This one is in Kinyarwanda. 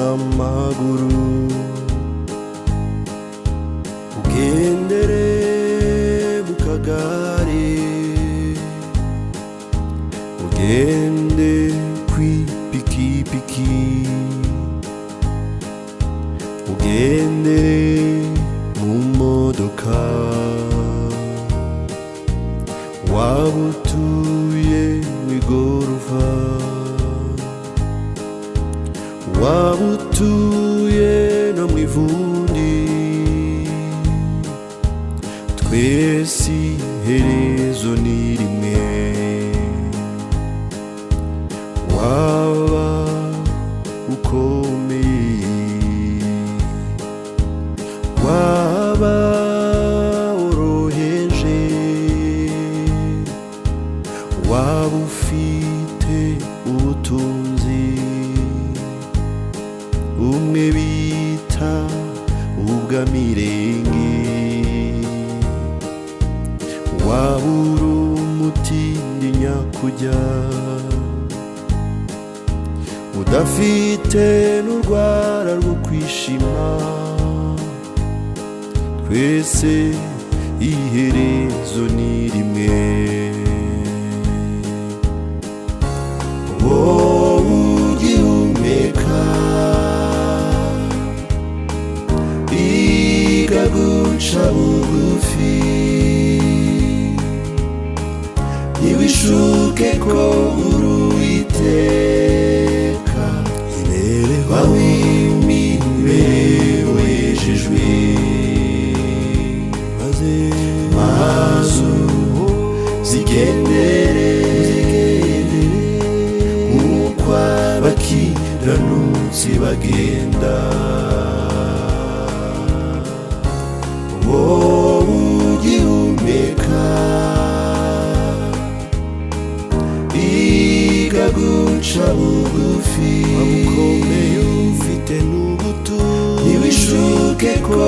n'amaguru, ugendere mu kagare, ugende kw'ipikipiki, ugendere mu modoka, waba utuye mw'igorofa, waba utuye no mw'ivundi, twese iherezo ni rimwe. Waba ukomeye, waba woroheje, waba ufite ubutunzi umwe bita ubw'amirenge, waba uri umutindi nyakujya, udafite n'urwara rwo kwishima, twese iherezo ni rimwe. Wowe ugihumeka, iga guca bugufi, ntiwishuke ko uri Uwiteka, imibereho yejejwe, maze zigendere nk'uko abakiranutsi bagenda. Wowe ugihumeka, iga guca bugufi, waba ukomeye ufite n'ubutunzi, ntiwishuke ko